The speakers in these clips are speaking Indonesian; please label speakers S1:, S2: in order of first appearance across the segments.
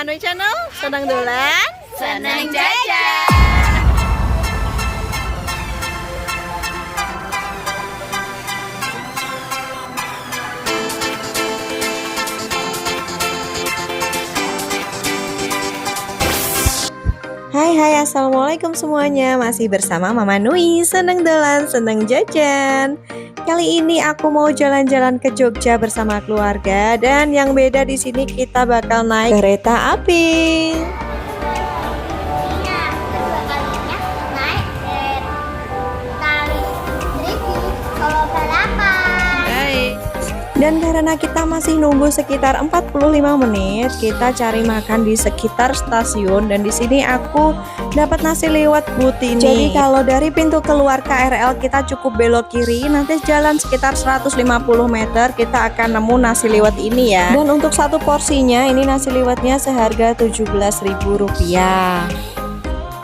S1: Nui Channel. Senang dolan,
S2: senang jajan.
S1: Hai, assalamualaikum semuanya. Masih bersama Mama Nui, senang dolan, senang jajan. Kali ini aku mau jalan-jalan ke Jogja bersama keluarga, dan yang beda di sini kita bakal naik kereta api. Dan karena kita masih nunggu sekitar 45 menit, kita cari makan di sekitar stasiun. Dan di sini aku dapat nasi liwet Butini. Jadi kalau dari pintu keluar KRL kita cukup belok kiri, nanti jalan sekitar 150 meter kita akan nemu nasi liwet ini ya. Dan untuk satu porsinya ini nasi liwetnya seharga Rp17.000.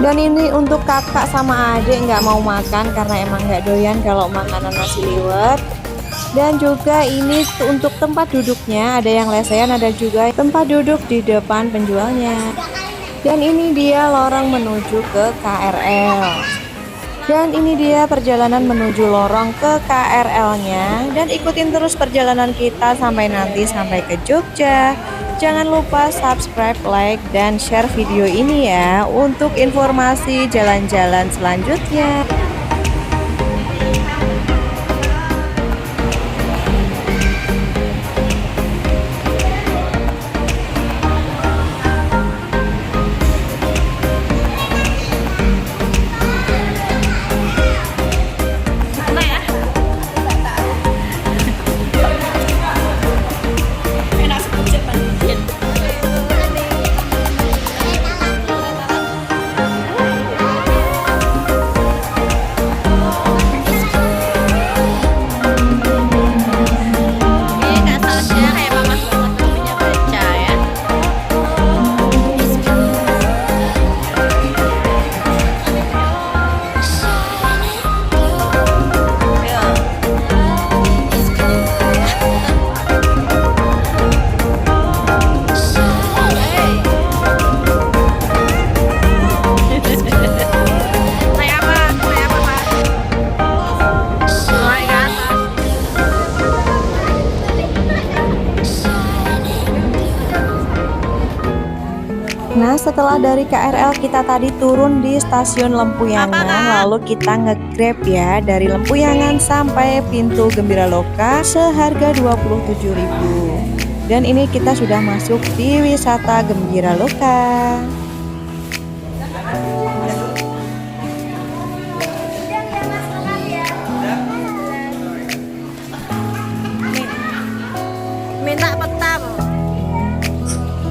S1: Dan ini untuk kakak sama adik nggak mau makan karena emang nggak doyan kalau makanan nasi liwet. Dan juga ini untuk tempat duduknya, ada yang lesehan, ada juga tempat duduk di depan penjualnya. Dan ini dia lorong menuju ke KRL. Dan ini dia perjalanan menuju lorong ke KRL-nya. Dan ikutin terus perjalanan kita sampai nanti sampai ke Jogja. Jangan lupa subscribe, like, dan share video ini ya untuk informasi jalan-jalan selanjutnya. Nah, setelah dari KRL kita tadi turun di stasiun Lempuyangan, lalu kita nge-grab ya dari Lempuyangan sampai pintu Gembira Loka seharga Rp27.000. Dan ini kita sudah masuk di wisata Gembira Loka.
S2: Minta peta.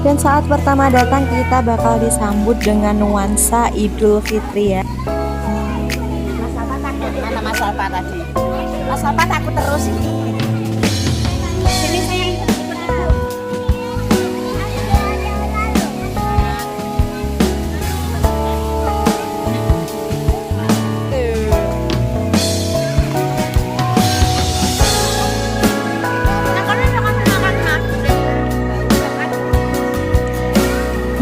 S1: Dan saat pertama datang kita bakal disambut dengan nuansa Idul Fitri ya.
S2: Mas Alfa takut. Mana Mas Alfa tadi? Mas Alfa takut terus ini. Sini sayang.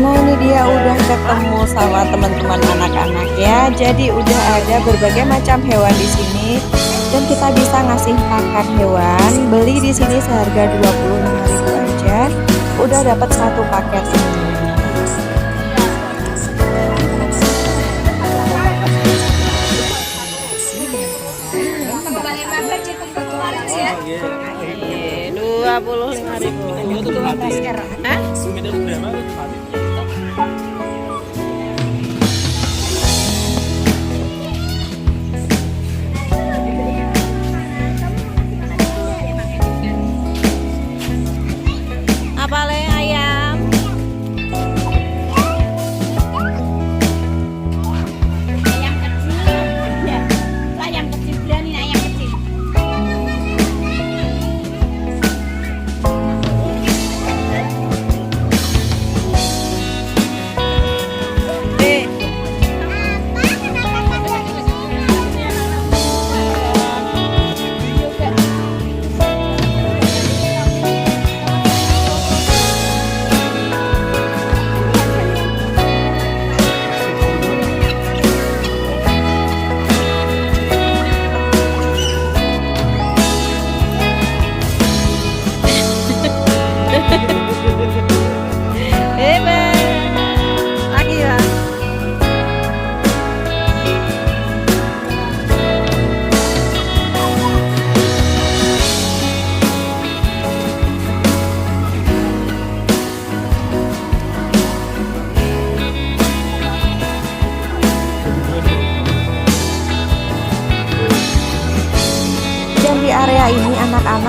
S1: Nah, ini dia udah ketemu sama teman-teman anak-anak ya. Jadi udah ada berbagai macam hewan di sini dan kita bisa ngasih makan hewan. Beli di sini seharga Rp25.000 aja. Udah dapat satu paket ini.
S2: Rp25.000. Hah?
S1: Apa le ayam?
S2: Ayam kecil. Ya. Ayam kecil berani ayam kecil.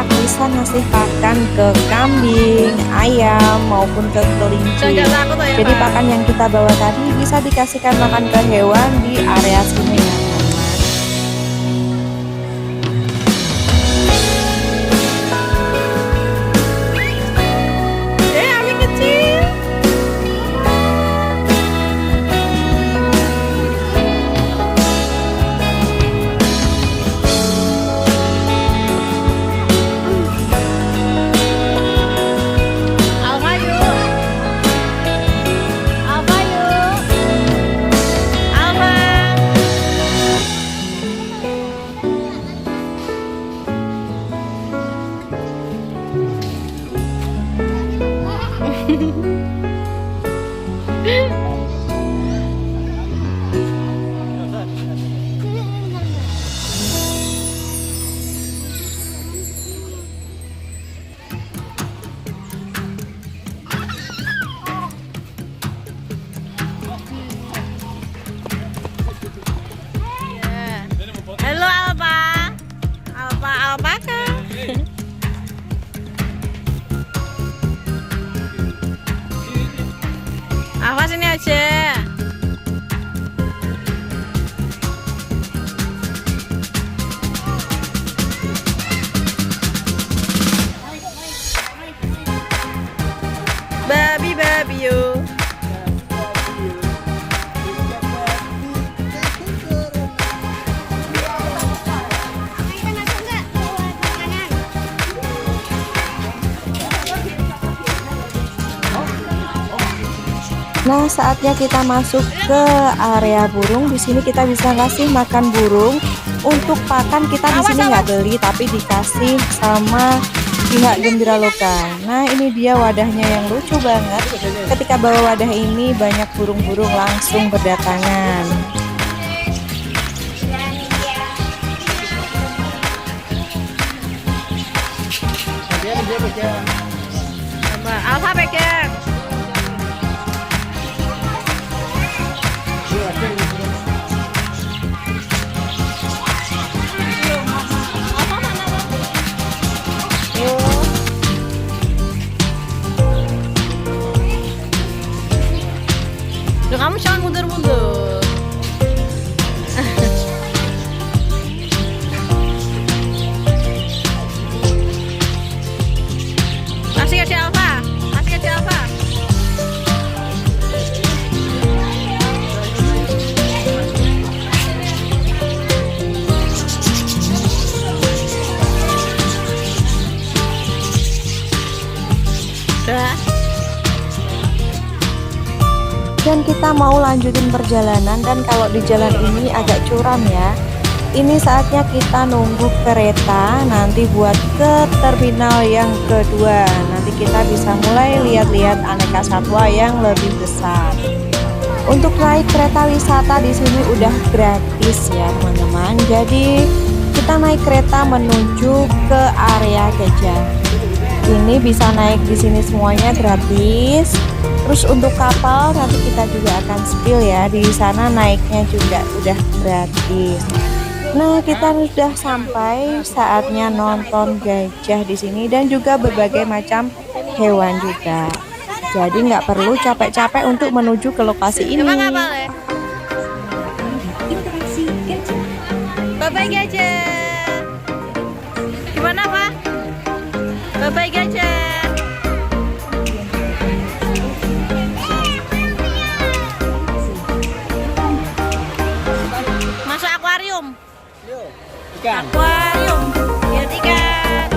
S1: anak bisa ngasih pakan ke kambing, ayam maupun ke kelinci. Jadi pakan yang kita bawa tadi bisa dikasihkan makan ke hewan di area sini ya.
S2: Halo Alfa. Alfa kah? Alfa sini aja. Babi you.
S1: Nah, saatnya kita masuk ke area burung. Di sini kita bisa kasih makan burung. Untuk pakan kita di sini nggak beli, tapi dikasih sama pihak Gembira Lokal. Nah, ini dia wadahnya yang lucu banget. Ketika bawa wadah ini, banyak burung-burung langsung berdatangan.
S2: Alfa pegang. Duh, kamu jangan mundur-mundur. Kasih ke Alfa, kasih ke Alfa.
S1: Dan kita mau lanjutin perjalanan, dan kalau di jalan ini agak curam ya. Ini saatnya kita nunggu kereta nanti buat ke terminal yang kedua. Nanti kita bisa mulai lihat-lihat aneka satwa yang lebih besar. Untuk naik kereta wisata di sini udah gratis ya teman-teman. Jadi kita naik kereta menuju ke area gajah. Ini bisa naik di sini semuanya gratis. Terus untuk kapal nanti kita juga akan spill ya, di sana naiknya juga udah gratis. Nah, kita sudah sampai, saatnya nonton gajah di sini dan juga berbagai macam hewan juga. Jadi nggak perlu capek-capek untuk menuju ke lokasi ini.
S2: Bye-bye gajah. Gimana Pak? Bye-bye gajah. Masuk akuarium. Akuarium. Lihat ikan.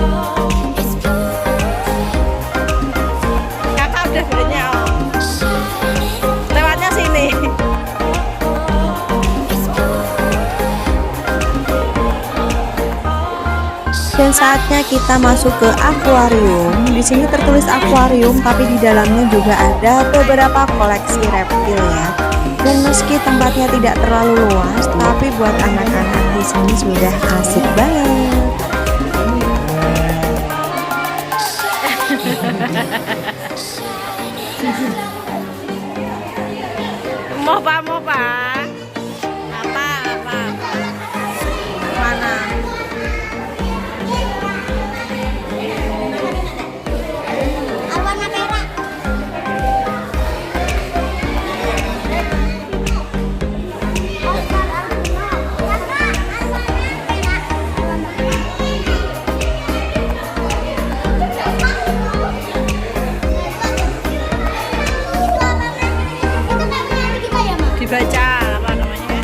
S2: Kakak udah belinya Om. Lewatnya sini.
S1: Dan saatnya kita masuk ke akuarium. Di sini tertulis akuarium, tapi di dalamnya juga ada beberapa koleksi reptil ya. Dan meski tempatnya tidak terlalu luas, tapi buat anak-anak di sini sudah asik banget.
S2: Mau Pak? Apa? Mana?
S3: dibaca apa namanya.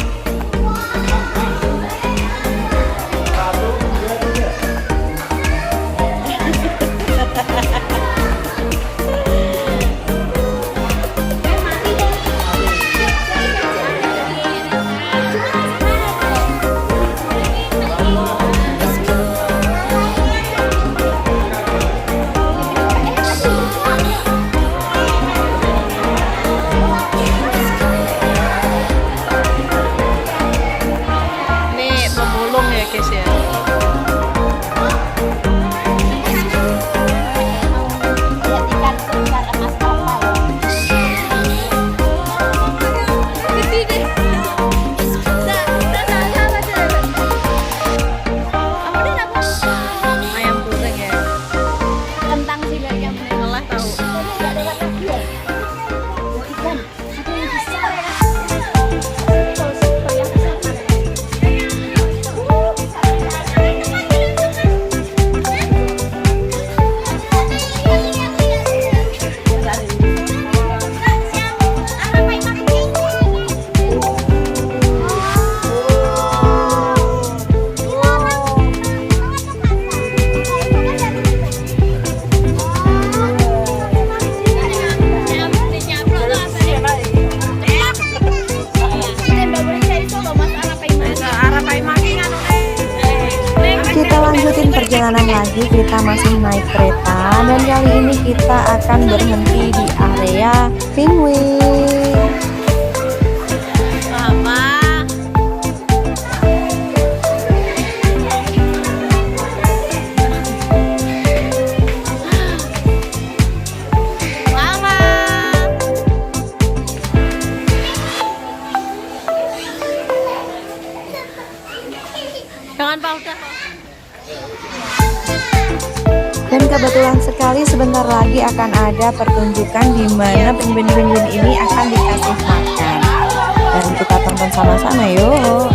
S3: Ini pemulung ya guys ya.
S2: Lihat ikan sebesar emas kapal.
S3: Ayam goreng ya.
S2: Kentang sih nggak yang
S3: Malah tahu.
S2: nggak ada warna biru. Oh, ikan. Ada yang besar. Tuh, super yang besar.
S1: Kita lanjutin perjalanan lagi, kita masih naik kereta dan kali ini kita akan berhenti di area Penguin.
S3: Jangan Pak, udah.
S1: Dan kebetulan sekali sebentar lagi akan ada pertunjukan di mana penguin-penguin ini akan dikasih makan. Dan kita tonton sama-sama yuk.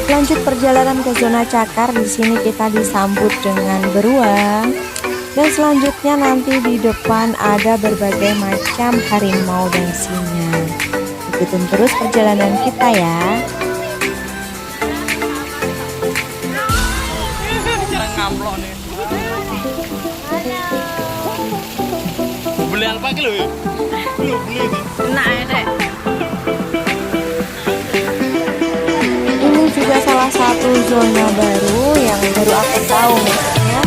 S1: Lanjut perjalanan ke zona cakar. Di sini kita disambut dengan beruang. Dan selanjutnya nanti di depan ada berbagai macam harimau dan singa. Ikutin terus perjalanan kita ya.
S4: Jangan ngamplok nih. Beli apa kilo ya? Belum beli itu.
S3: Enak ya dek.
S1: Ini juga salah satu zona baru yang baru aku tahu, misalnya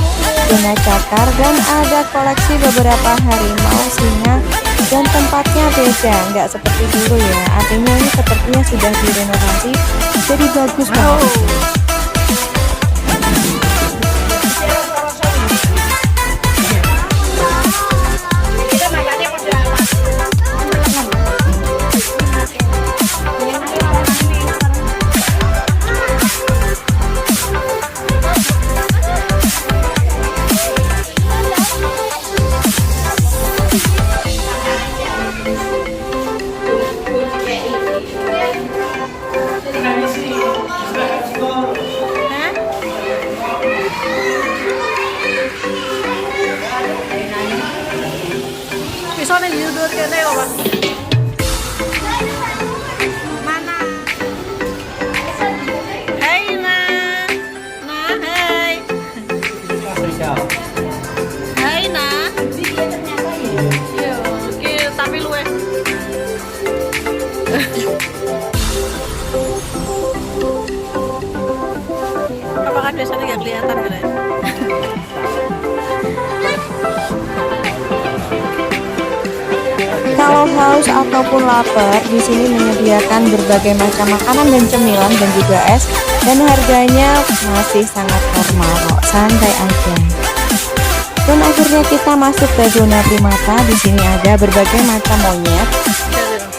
S1: zona cakar, dan ada koleksi beberapa harimau, singa, dan tempatnya beda, nggak seperti dulu ya. Artinya ini sepertinya sudah direnovasi, jadi bagus banget.
S3: Bisa nih judul kene kok Bang. Mana? Hai Nah. Nah, hai. Hai Nah. Iya, oke, tapi luwe.
S1: haus ataupun lapar, di sini menyediakan berbagai macam makanan dan cemilan dan juga es, dan harganya masih sangat normal kok, santai aja. Dan akhirnya kita masuk ke zona primata. Di sini ada berbagai macam monyet,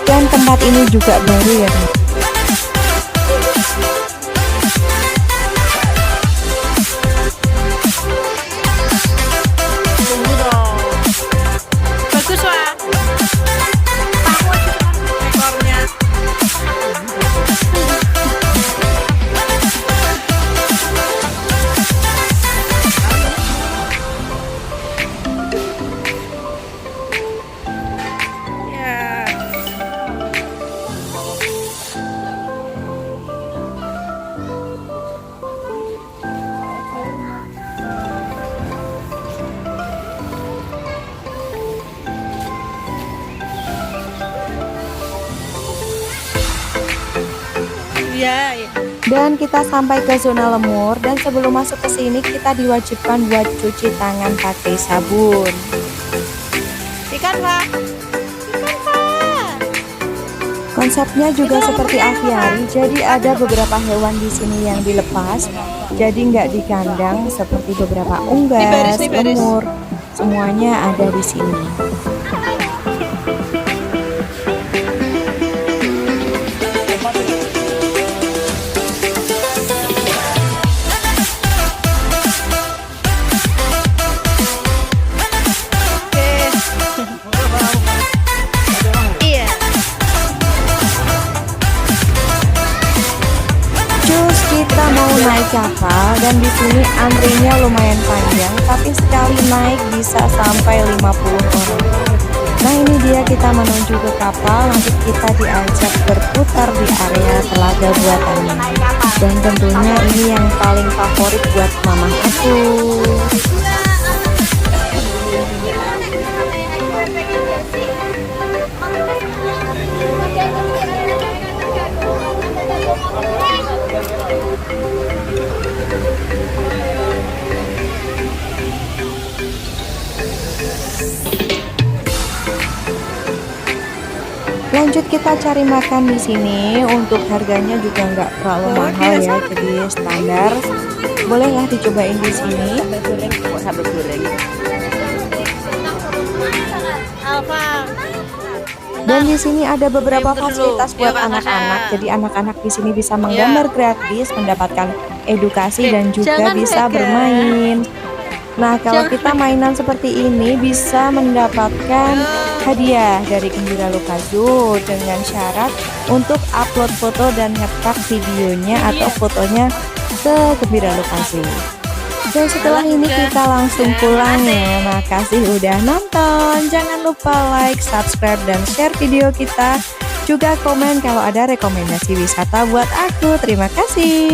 S1: dan tempat ini juga baru ya teman.
S3: Tunggu dong. Bagus Wak. Ekornya. Ya. Iya, iya.
S1: Dan kita sampai ke zona lemur, dan sebelum masuk ke sini kita diwajibkan buat cuci tangan pakai sabun.
S3: Ikan Pak. Ikan Pak.
S1: Konsepnya juga seperti aviari, jadi ada beberapa hewan di sini yang dilepas, jadi nggak di kandang seperti beberapa unggas,
S3: Nih, baris.
S1: lemur, semuanya ada di sini.
S3: Iya.
S1: Cus, kita mau naik kapal, dan di sini antrinya lumayan panjang, tapi sekali naik bisa sampai 50 orang. Nah ini dia, kita menuju ke kapal, nanti kita diajak berputar di area telaga buatannya. Dan tentunya ini yang paling favorit buat mama aku. Lanjut kita cari makan di sini. Untuk harganya juga nggak terlalu mahal ya, jadi standar. Boleh nggak dicobain di sini?
S2: Sambal goreng.
S3: Alfa.
S1: Dan di sini ada beberapa
S3: Iya, betul dulu.
S1: fasilitas
S3: Iya,
S1: buat
S3: Pak,
S1: anak-anak.
S3: Nasa.
S1: Jadi anak-anak di sini bisa menggambar gratis, mendapatkan edukasi dan juga
S3: jangan
S1: bisa
S3: pegang.
S1: bermain. Nah, kalau
S3: Jangan
S1: kita mainan seperti ini bisa mendapatkan hadiah dari Gembira Lukazu dengan syarat untuk upload foto dan ngetak videonya atau fotonya ke Gembira Lukazu. Dan setelah ini kita langsung pulang ya. Makasih udah nonton. Jangan lupa like, subscribe, dan share video kita. Juga komen kalau ada rekomendasi wisata buat aku. Terima kasih.